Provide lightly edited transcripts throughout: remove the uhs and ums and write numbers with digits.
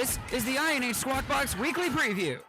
This is the INH Squawkbox Weekly Preview.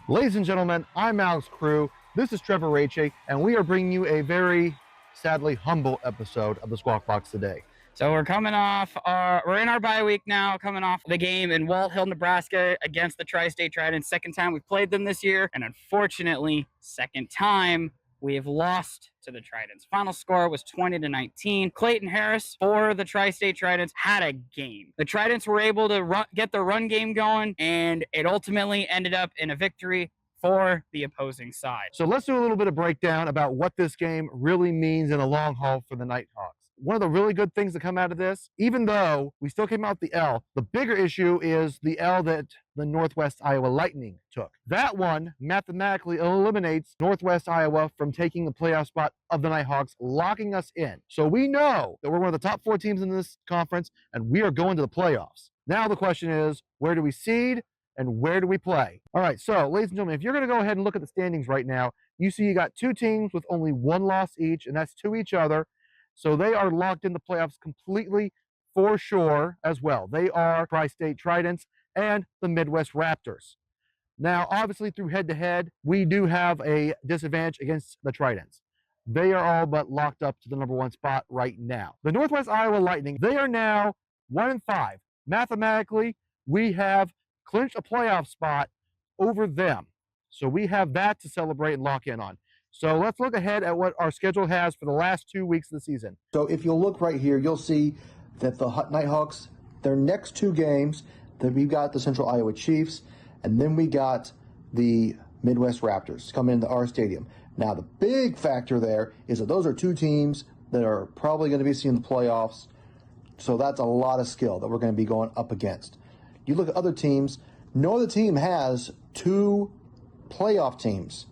Ladies and gentlemen, I'm Alex Crew. This is Trevor Rache, and we are bringing you a very, sadly, humble episode of the Squawkbox today. So we're coming off, we're in our bye week now, coming off the game in Walt Hill, Nebraska against the Tri-State Tridents. Second time we've played them this year, and unfortunately, second time we have lost to the Tridents. Final score was 20-19. Clayton Harris for the Tri-State Tridents had a game. The Tridents were able to get the run game going, and it ultimately ended up in a victory for the opposing side. So let's do a little bit of breakdown about what this game really means in the long haul for the Nite Hawks. One of the really good things that come out of this, even though we still came out the L, the bigger issue is the L that the Northwest Iowa Lightning took. That one mathematically eliminates Northwest Iowa from taking the playoff spot of the Nite Hawks, locking us in. So we know that we're one of the top 4 teams in this conference, and we are going to the playoffs. Now the question is, where do we seed and where do we play? All right, so ladies and gentlemen, if you're going to go ahead and look at the standings right now, you see you got 2 teams with only 1 loss each, and that's to each other. So they are locked in the playoffs completely for sure as well. They are Tri-State Tridents and the Midwest Raptors. Now, obviously, through head-to-head, we do have a disadvantage against the Tridents. They are all but locked up to the #1 spot right now. The Northwest Iowa Lightning, they are now 1-5. Mathematically, we have clinched a playoff spot over them. So we have that to celebrate and lock in on. So let's look ahead at what our schedule has for the last 2 weeks of the season. So if you'll look right here, you'll see that the Nite Hawks, their next 2 games, that we've got the Central Iowa Chiefs, and then we got the Midwest Raptors coming into our stadium. Now, the big factor there is that those are 2 teams that are probably going to be seeing the playoffs. So that's a lot of skill that we're going to be going up against. You look at other teams, no other team has 2 playoff teams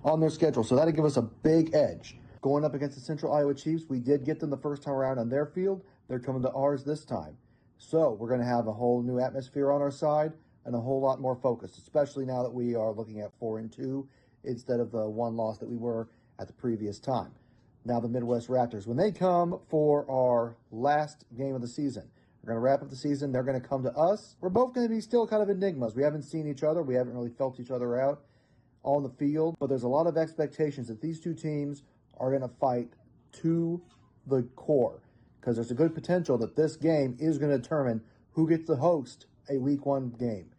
on their schedule, so that'll give us a big edge. Going up against the Central Iowa Chiefs, we did get them the first time around on their field. They're coming to ours this time. So we're going to have a whole new atmosphere on our side and a whole lot more focus, especially now that we are looking at 4-2 instead of the 1 loss that we were at the previous time. Now the Midwest Raptors, when they come for our last game of the season, we're going to wrap up the season. They're going to come to us. We're both going to be still kind of enigmas. We haven't seen each other. We haven't really felt each other out on the field, but there's a lot of expectations that these 2 teams are going to fight to the core, because there's a good potential that this game is going to determine who gets to host a week 1 game.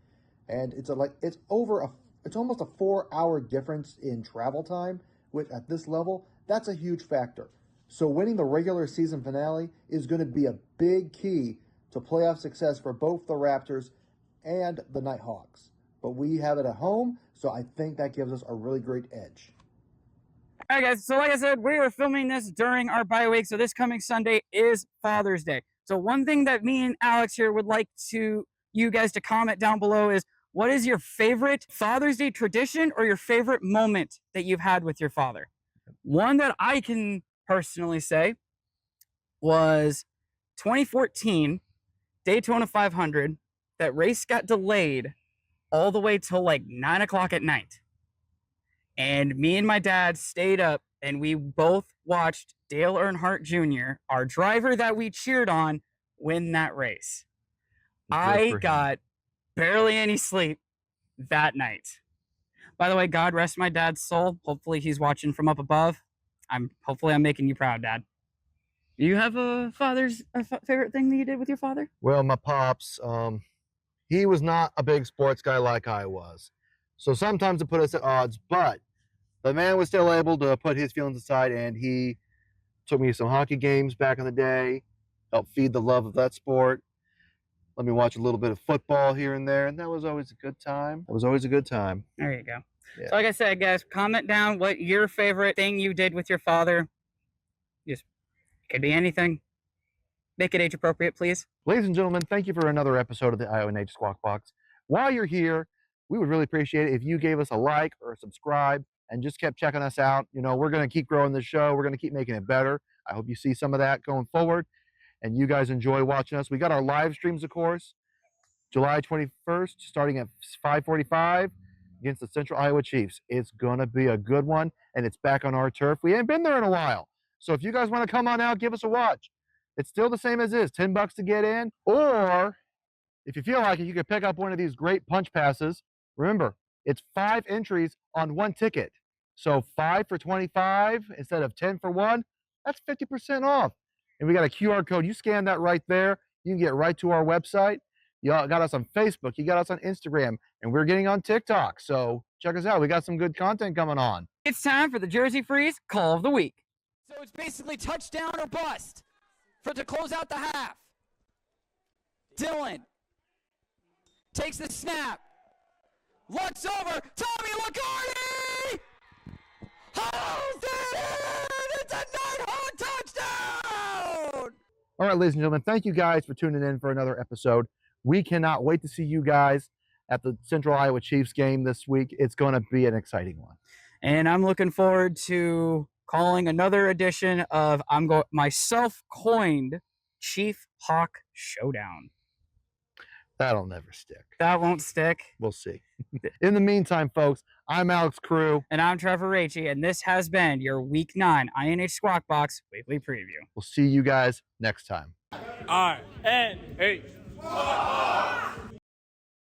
And it's almost a 4-hour difference in travel time, which at this level, that's a huge factor. So winning the regular season finale is going to be a big key to playoff success for both the Raptors and the Nite Hawks. But we have it at home, so I think that gives us a really great edge. All right, guys. So like I said, we are filming this during our bye week. So this coming Sunday is Father's Day. So one thing that me and Alex here would like you guys to comment down below is, what is your favorite Father's Day tradition or your favorite moment that you've had with your father? One that I can personally say was 2014 Daytona 500. That race got delayed all the way till like 9 o'clock at night. And me and my dad stayed up and we both watched Dale Earnhardt Jr., our driver that we cheered on, win that race. I got barely any sleep that night. By the way, God rest my dad's soul. Hopefully he's watching from up above. Hopefully I'm making you proud, Dad. Do you have a favorite thing that you did with your father? Well, my pops, he was not a big sports guy like I was. So sometimes it put us at odds, but the man was still able to put his feelings aside, and he took me to some hockey games back in the day, helped feed the love of that sport. Let me watch a little bit of football here and there, and that was always a good time. It was always a good time. There you go. Yeah. So like I said, guys, comment down what your favorite thing you did with your father. Just could be anything. Make it age appropriate, please. Ladies and gentlemen, thank you for another episode of the Iowa Nite Squawkbox. While you're here, we would really appreciate it if you gave us a like or a subscribe and just kept checking us out. You know, we're going to keep growing this show. We're going to keep making it better. I hope you see some of that going forward, and you guys enjoy watching us. We got our live streams, of course, July 21st, starting at 5:45 against the Central Iowa Chiefs. It's going to be a good one, and it's back on our turf. We ain't been there in a while. So if you guys want to come on out, give us a watch. It's still the same as is, $10 to get in, or If you feel like it, you can pick up one of these great punch passes. Remember, it's 5 entries on 1 ticket. So 5 for 25 instead of 10 for 1, that's 50% off. And we got a QR code. You scan that right there, you can get right to our website. You got us on Facebook, you got us on Instagram, and we're getting on TikTok. So check us out. We got some good content coming on. It's time for the Jersey Freeze Call of the Week. So it's basically touchdown or bust to close out the half. Dylan takes the snap. Looks over. Tommy Lagarde! Holds it in! It's a Nighthawk touchdown! All right, ladies and gentlemen, thank you guys for tuning in for another episode. We cannot wait to see you guys at the Central Iowa Chiefs game this week. It's going to be an exciting one. And I'm looking forward to calling another edition of my self-coined Chief Hawk Showdown. That'll never stick. That won't stick. We'll see. In the meantime, folks, I'm Alex Crew. And I'm Trevor Racci, and this has been your Week 9 INH Squawkbox Weekly Preview. We'll see you guys next time. INH.